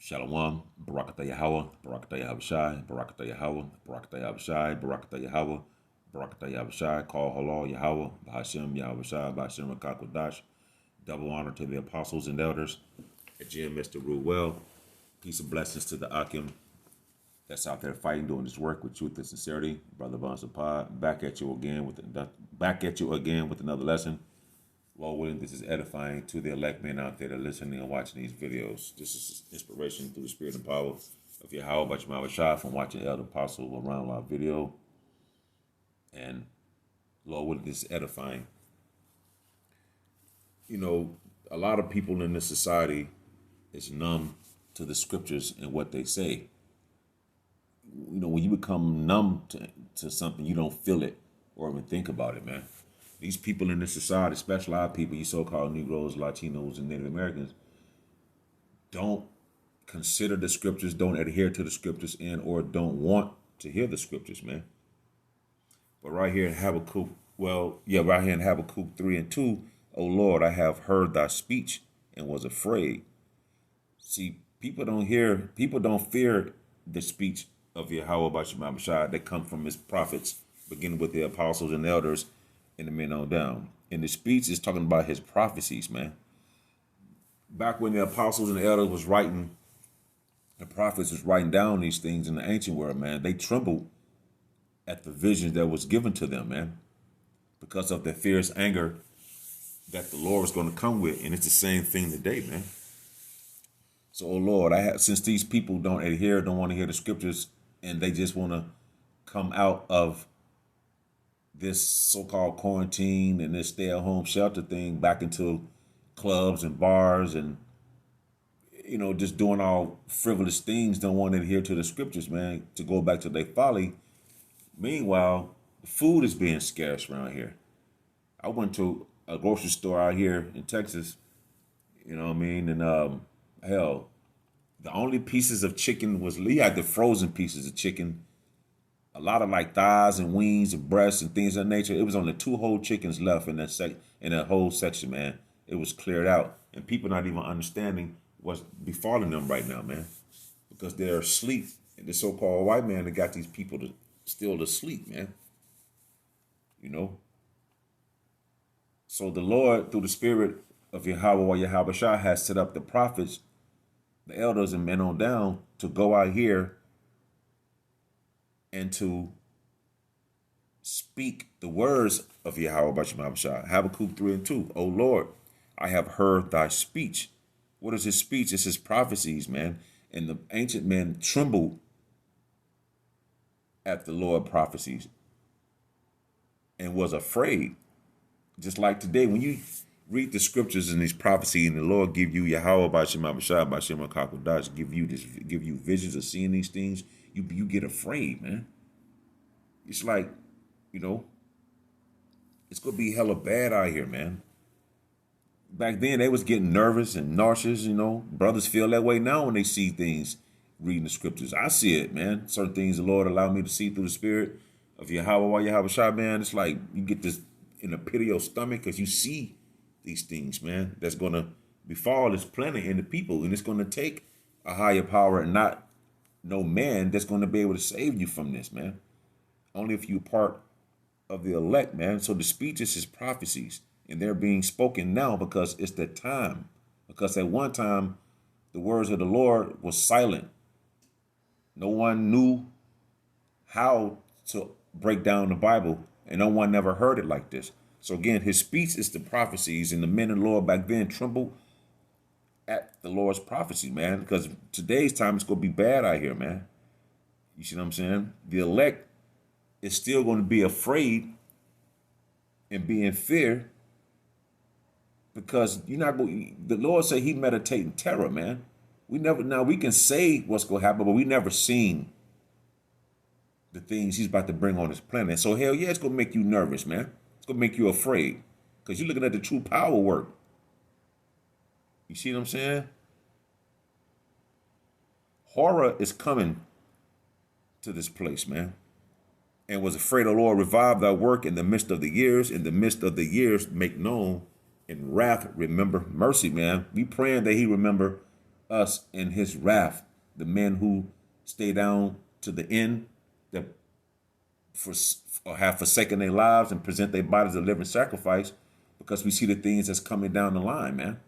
Shalom, Barakatah Yahweh, Barakatah Yahushai, Barakatah Yahweh, Barakatah Yahushai, Barakatah Yahweh, Barakatah Yahushai, Call Halal Yahweh, Bahashem Yahushai, Bahashem Rakakwadash. Double honor to the apostles and elders at GMS to rule well. Peace and blessings to the Akim that's out there fighting, doing this work with truth and sincerity. Brother Bonsapad, back at you again with another lesson. Lord willing, this is edifying to the elect men out there that are listening and watching these videos. This is inspiration through the spirit and power of Yahweh Bashar Shah from watching Elder Apostle around live video. And Lord willing, this is edifying. You know, a lot of people in this society is numb to the scriptures and what they say. You know, when you become numb to something, you don't feel it or even think about it, man. These people in this society, especially our people, you so-called Negroes, Latinos, and Native Americans, don't consider the scriptures, don't adhere to the scriptures, and or don't want to hear the scriptures, man. But right here in Habakkuk, right here in Habakkuk 3 and 2, O Lord, I have heard thy speech and was afraid. See, people don't fear the speech of Yahweh Bashar Shah that come from his prophets, beginning with the apostles and elders and the men on down. And the speech is talking about his prophecies, man. Back when the apostles and the elders was writing, the prophets was writing down these things in the ancient world, man, they trembled at the visions that was given to them, man, because of the fierce anger that the Lord was going to come with. And it's the same thing today, man. So, oh Lord, since these people don't want to hear the scriptures, and they just want to come out of this so-called quarantine and this stay-at-home shelter thing back into clubs and bars and, you know, just doing all frivolous things, don't want to adhere to the scriptures, man, to go back to their folly. Meanwhile, food is being scarce around here. I went to a grocery store out here in Texas, you know what I mean? And hell, the only pieces of chicken he had the frozen pieces of chicken, a lot of like thighs and wings and breasts and things of that nature. It was only 2 whole chickens left in that whole section, man. It was cleared out, and people not even understanding what's befalling them right now, man, because they're asleep. And the so-called white man that got these people still asleep, man. You know. So the Lord, through the spirit of Yahweh or Yahweh Shah, has set up the prophets, the elders, and men on down to go out here and to speak the words of Yahweh Bashar Shah. Habakkuk 3 and 2. O Lord, I have heard thy speech. What is his speech? It's his prophecies, man. And the ancient men trembled at the Lord prophecies and was afraid. Just like today, when you read the scriptures and these prophecies, and the Lord give you Yahweh Bashar Shah, Bashar Rakakwadash, give you visions of seeing these things, you get afraid, man. It's like, you know, it's gonna be hella bad out here, man. Back then they was getting nervous and nauseous, you know. Brothers feel that way now when they see things reading the scriptures. I see it, man. Certain things the Lord allowed me to see through the spirit of Yahweh or Yahweh Shah, man. It's like you get this in the pit of your stomach because you see these things, man, that's gonna befall this planet and the people, and it's gonna take a higher power and not no man that's gonna be able to save you from this, man. Only if you're part of the elect, man. So the speech is his prophecies, and they're being spoken now because it's the time. Because at one time, the words of the Lord was silent. No one knew how to break down the Bible, and no one never heard it like this. So again, his speech is the prophecies, and the men of the Lord back then trembled at the Lord's prophecy, man, because today's time it's going to be bad out here, man. You see what I'm saying? The elect is still going to be afraid and be in fear because you're not going. The Lord said He meditate in terror, man. We can say what's going to happen, but we never seen the things He's about to bring on this planet. So hell yeah, it's going to make you nervous, man. It's going to make you afraid because you're looking at the true power work. You see what I'm saying? Horror is coming to this place, man. And was afraid, O Lord, revive thy work in the midst of the years. In the midst of the years, make known. In wrath, remember mercy, man. We praying that He remember us in his wrath, the men who stay down to the end, that for or have forsaken their lives and present their bodies a living sacrifice, because we see the things that's coming down the line, man.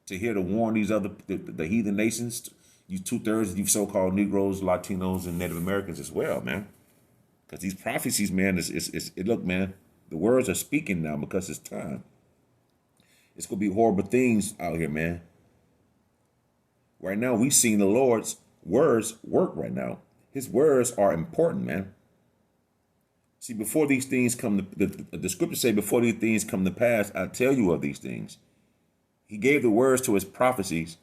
To hear to warn these other the heathen nations, you 2/3 of you so-called Negroes, Latinos, and Native Americans as well, man. Because these prophecies, man, look, man, the words are speaking now because it's time. It's gonna be horrible things out here, man. Right now, we've seen the Lord's words work right now. His words are important, man. See, before these things come, the scriptures say, before these things come to pass, I tell you of these things. He gave the words to his prophecies,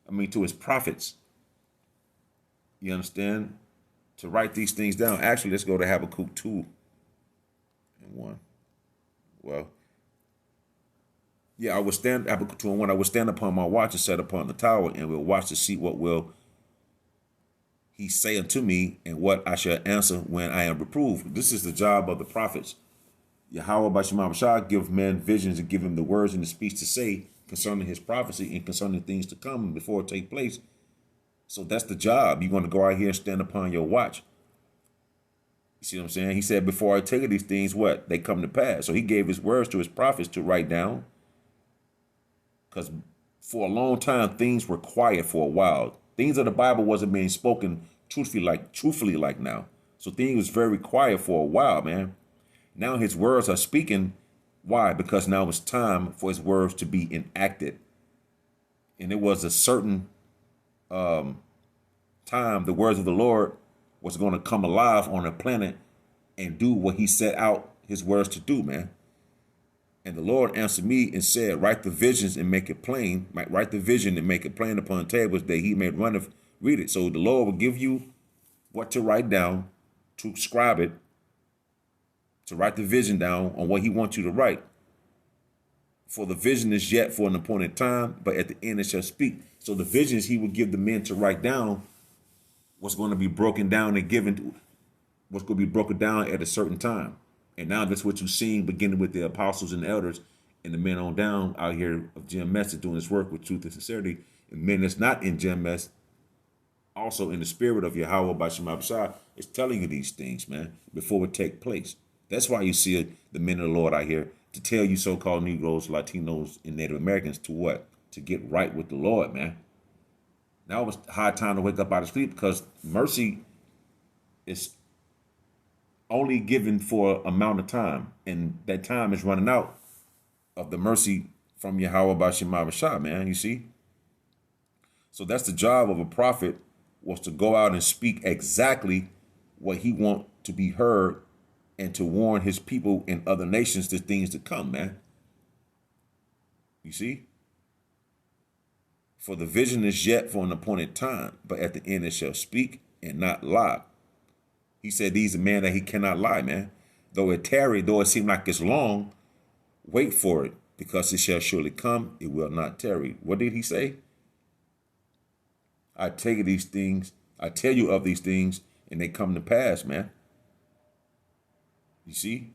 to his prophets. You understand? To write these things down. Actually, let's go to Habakkuk 2 and 1. Well, yeah, Habakkuk 2 and 1, I will stand upon my watch and set upon the tower, and will watch to see what will he say unto me, and what I shall answer when I am reproved. This is the job of the prophets. Yahweh by Shema Bashar give men visions and give him the words and the speech to say concerning his prophecy and concerning things to come before it take place. So that's the job. You're going to go out here and stand upon your watch. You see what I'm saying? He said, before I take these things, what? They come to pass. So he gave his words to his prophets to write down. Because for a long time, things were quiet for a while. Things of the Bible wasn't being spoken truthfully like now. So things was very quiet for a while, man. Now his words are speaking. Why? Because now it's time for his words to be enacted. And it was a certain time the words of the Lord was going to come alive on the planet and do what he set out his words to do, man. And the Lord answered me and said, write the visions and make it plain. Write the vision and make it plain upon tables that he may read it. So the Lord will give you what to write down, to scribe it, to write the vision down on what he wants you to write. For the vision is yet for an appointed time, but at the end it shall speak. So the visions he would give the men to write down was going to be broken down and was going to be broken down at a certain time. And now that's what you're seeing, beginning with the apostles and the elders and the men on down out here of GMS doing this work with truth and sincerity. And men that's not in GMS, also in the spirit of Yahweh by Shema Bashar, is telling you these things, man, before it take place. That's why you see the men of the Lord out here to tell you so-called Negroes, Latinos, and Native Americans to what? To get right with the Lord, man. Now it was high time to wake up out of sleep, because mercy is only given for amount of time, and that time is running out of the mercy from Yahweh by Shema Bashar, man, you see? So that's the job of a prophet, was to go out and speak exactly what he want to be heard and to warn his people in other nations the things to come, man. You see? For the vision is yet for an appointed time, but at the end it shall speak and not lie. He said he's a man that he cannot lie, man. Though it tarry, though it seem like it's long, wait for it, because it shall surely come, it will not tarry. What did he say? I tell you these things, I tell you of these things, and they come to pass, man. You see?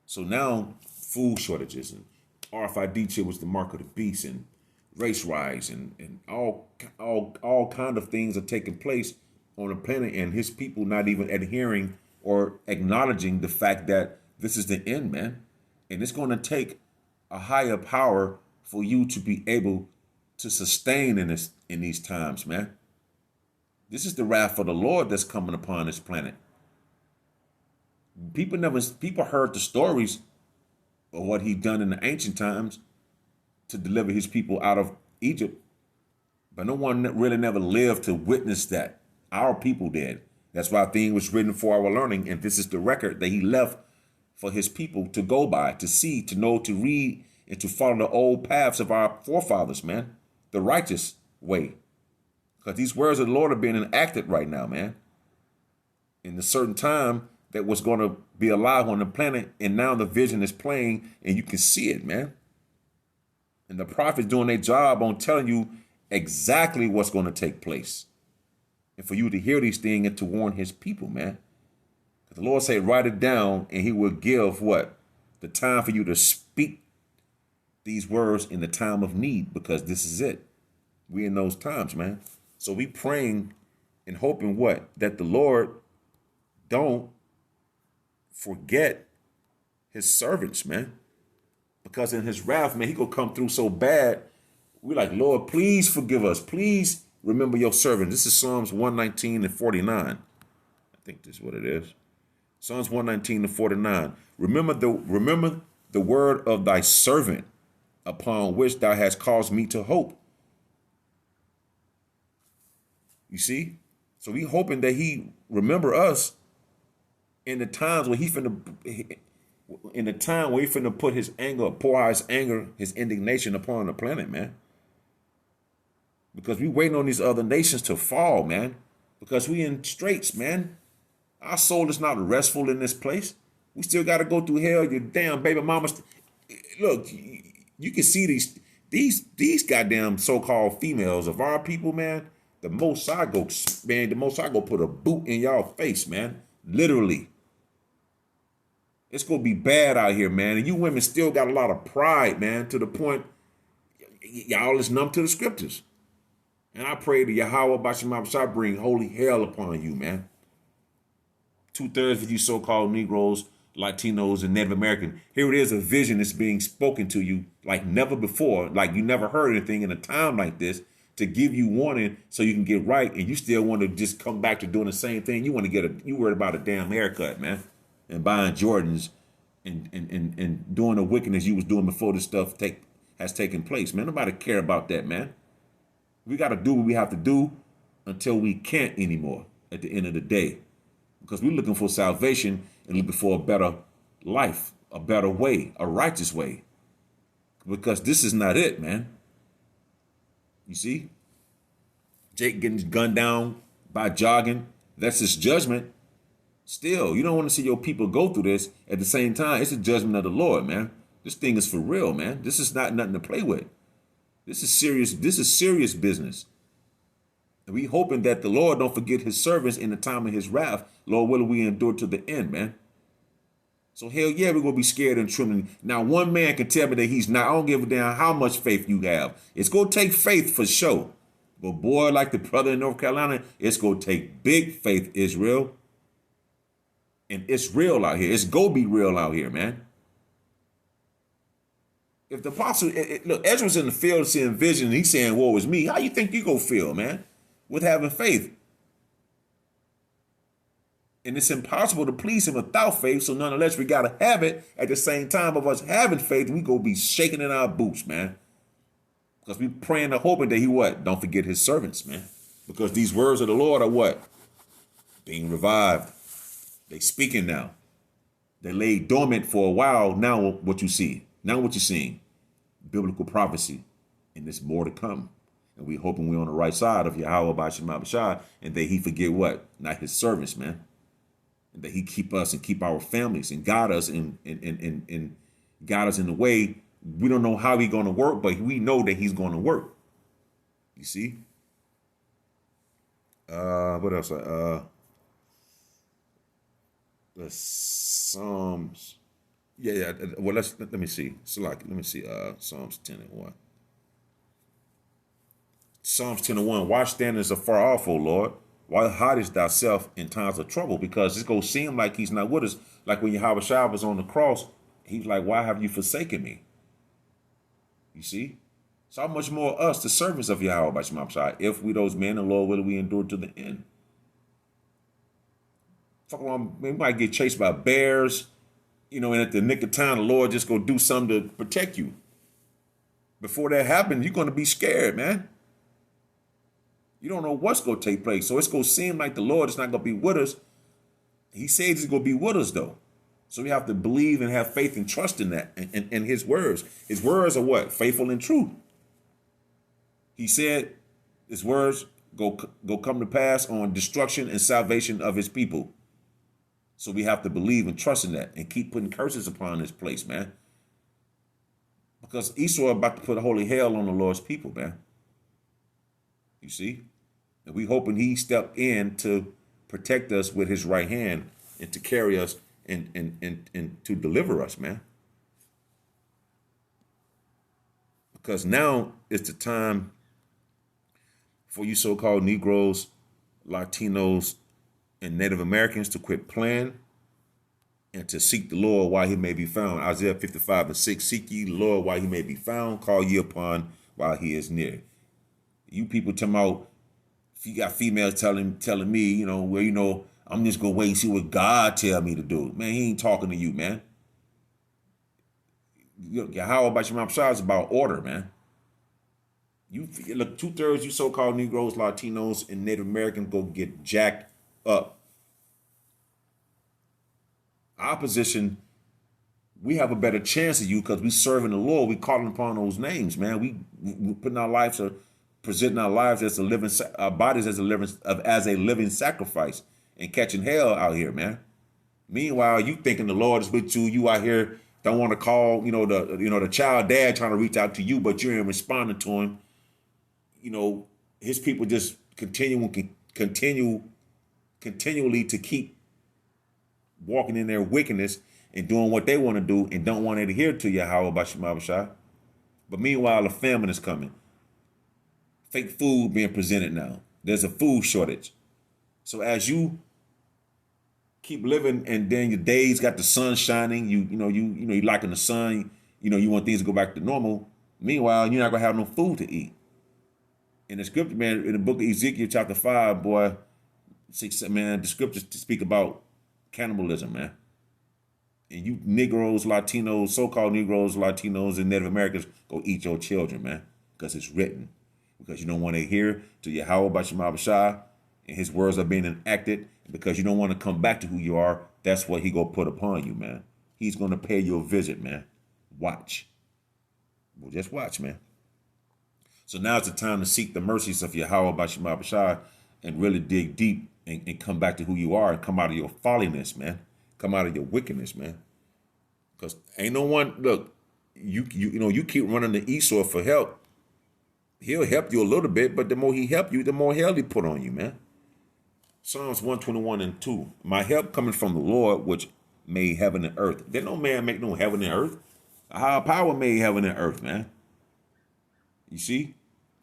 So now food shortages and RFID chip was the mark of the beast, and race riots and all kind of things are taking place on the planet, and his people not even adhering or acknowledging the fact that this is the end, man. And it's going to take a higher power for you to be able to sustain in these times, man. This is the wrath of the Lord that's coming upon this planet. People heard the stories of what he done in the ancient times to deliver his people out of Egypt, but no one really never lived to witness that. Our people did. That's why things was written for our learning, and this is the record that he left for his people to go by, to see, to know, to read, and to follow the old paths of our forefathers, man, the righteous way. Because these words of the Lord are being enacted right now, man, in a certain time that was going to be alive on the planet, and now the vision is plain, and you can see it, man. And the prophets doing their job on telling you exactly what's going to take place. And for you to hear these things and to warn his people, man. The Lord said, write it down, and he will give what? The time for you to speak these words in the time of need, because this is it. We in those times, man. So we praying and hoping what? That the Lord don't forget his servants, man. Because in his wrath, man, he gonna come through so bad. We're like, Lord, please forgive us. Please remember your servant. This is Psalms 119 and 49. I think this is what it is. Psalms 119 and 49. Remember the word of thy servant, upon which thou hast caused me to hope. You see? So we hoping that he remember us in the times where he finna put his anger, pour out his anger, his indignation upon the planet, man. Because we waiting on these other nations to fall, man. Because we in straits, man. Our soul is not restful in this place. We still got to go through hell. Your damn baby mamas. Look, you can see these goddamn so-called females of our people, man. The most I go put a boot in y'all face, man. Literally. It's gonna be bad out here, man. And you women still got a lot of pride, man, to the point y'all is numb to the scriptures. And I pray to Yahweh Bashim Shah bring holy hell upon you, man. 2/3 of you so-called Negroes, Latinos, and Native American. Here it is, a vision that's being spoken to you like never before, like you never heard anything in a time like this, to give you warning so you can get right, and you still want to just come back to doing the same thing. You want to you worried about a damn haircut, man, and buying Jordans and doing the wickedness you was doing before this stuff has taken place, man. Nobody care about that, man. We got to do what we have to do until we can't anymore at the end of the day. Because we're looking for salvation and looking for a better life, a better way, a righteous way. Because this is not it, man. You see? Jake getting gunned down by jogging. That's his judgment. Still, you don't want to see your people go through this. At the same time, it's a judgment of the Lord, man. This thing is for real, man. This is not nothing to play with. This is serious. This is serious business. And we hoping that the Lord don't forget his servants in the time of his wrath. Lord willing, we endure to the end, man. So hell yeah, we're going to be scared and trembling. Now, one man can tell me that he's not. I don't give a damn how much faith you have. It's going to take faith for sure. But boy, like the brother in North Carolina, it's going to take big faith, Israel. And it's real out here. It's going to be real out here, man. If the apostle, look, Ezra's in the field seeing vision, and he's saying, woe is me. How you think you gonna feel, man, with having faith? And it's impossible to please him without faith, so nonetheless, we gotta have it at the same time of us having faith. We gonna be shaking in our boots, man. Because we praying and hoping that he what? Don't forget his servants, man. Because these words of the Lord are what? Being revived. They speaking now. They lay dormant for a while. Now what you see? Now what you're seeing, biblical prophecy, and there's more to come. And we're hoping we're on the right side of Yahweh Bashim Abishai, and that he forget what? Not his servants, man. And that he keep us and keep our families and guide us and guide us in the way. We don't know how he's going to work, but we know that he's going to work. You see? What else? The Psalms. Yeah. Well, let me see. Let me see. Psalms 10 and 1. Psalms 10 and 1. Why standest afar off, O Lord? Why hidest thyself in times of trouble? Because it's gonna seem like he's not with us. Like when Yahweh Shai was on the cross, he's like, why have you forsaken me? You see? So how much more us, the servants of Yahweh by Shema Shai, if we those men, and Lord will we endure to the end? Fuck around, we might get chased by bears. You know, and at the nick of time, the Lord just go do something to protect you. Before that happens, you're going to be scared, man. You don't know what's going to take place. So it's going to seem like the Lord is not going to be with us. He says he's going to be with us, though. So we have to believe and have faith and trust in that, in his words. His words are what? Faithful and true. He said his words go come to pass on destruction and salvation of his people. So we have to believe and trust in that and keep putting curses upon this place, man. Because Esau about to put holy hell on the Lord's people, man. You see? And we hoping he stepped in to protect us with his right hand and to carry us and to deliver us, man. Because now is the time for you so-called Negroes, Latinos, and Native Americans to quit playing and to seek the Lord while he may be found. Isaiah 55:6, seek ye the Lord while he may be found, call ye upon while he is near. You people talking about, if you got females telling me, well, I'm just gonna wait and see what God tell me to do. Man, he ain't talking to you, man. How about your mouth is about order, man. You look, 2/3 you so-called Negroes, Latinos, and Native Americans go get jacked up. Our position, we have a better chance of you because we serving the Lord. We calling upon those names, man. We putting our lives, presenting our lives as a living, our bodies as a living sacrifice, and catching hell out here, man. Meanwhile, you thinking the Lord is with you. You out here don't want to call, the child dad trying to reach out to you, but you ain't responding to him. His people just continually to keep walking in their wickedness and doing what they want to do and don't want to adhere to Yahweh Bashim Abishai. But meanwhile, a famine is coming. Fake food being presented now. There's a food shortage. So as you keep living and then your days got the sun shining, you liking the sun, you want things to go back to normal. Meanwhile, you're not gonna have no food to eat. In the scripture, man, in the book of Ezekiel chapter 5, boy, 6, man, the scriptures speak about cannibalism, man. And you Negroes, Latinos, so-called Negroes, Latinos, and Native Americans, go eat your children, man, because it's written. Because you don't want to adhere to Yahweh Bashim Abishai, and his words are being enacted. Because you don't want to come back to who you are, that's what he gonna put upon you, man. He's gonna pay you a visit, man. Watch. Well, just watch, man. So now it's the time to seek the mercies of Yahweh Bashim Abishai and really dig deep and come back to who you are and come out of your folliness, man. Come out of your wickedness, man. Because ain't no one, look, you keep running to Esau for help. He'll help you a little bit, but the more he help you, the more hell he put on you, man. Psalms 121:2. My help coming from the Lord, which made heaven and earth. Did no man make no heaven and earth? A higher power made heaven and earth, man. You see?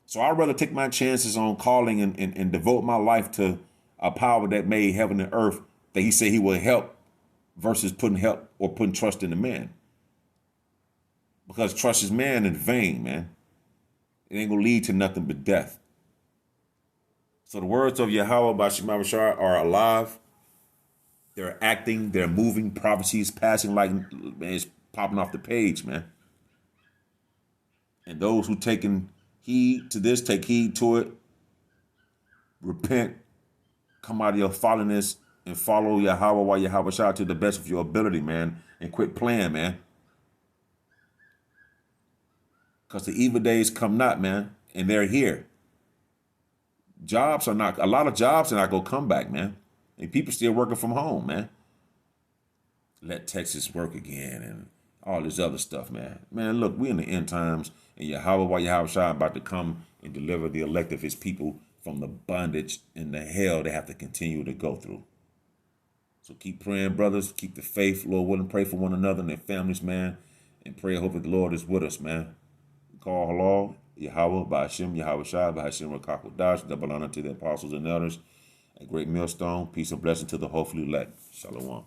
So I'd rather take my chances on calling and devote my life to a power that made heaven and earth that he said he will help versus putting trust in the man. Because trust is man in vain, man. It ain't gonna lead to nothing but death. So the words of Yahweh Bashim Abishai are alive. They're acting, they're moving, prophecies passing like, man, it's popping off the page, man. And those who taking heed to this, take heed to it, repent, come out of your folliness, and follow Yahweh while Yahweh Shai to the best of your ability, man, and quit playing, man. Because the evil days come not, man, and they're here. A lot of jobs are not going to come back, man. And people still working from home, man. Let Texas work again and all this other stuff, man. Man, look, we in the end times, and Yahweh while Yahweh Shai about to come and deliver the elect of his people from the bondage and the hell they have to continue to go through. So keep praying, brothers. Keep the faith. Lord willing, pray for one another and their families, man. And pray, hope that the Lord is with us, man. Call halal, Yahweh, by Hashem, Yahweh Shai, by Hashem, Rakakodash, double honor to the apostles and elders. A great millstone, peace and blessing to the hopefully elect. Shalom.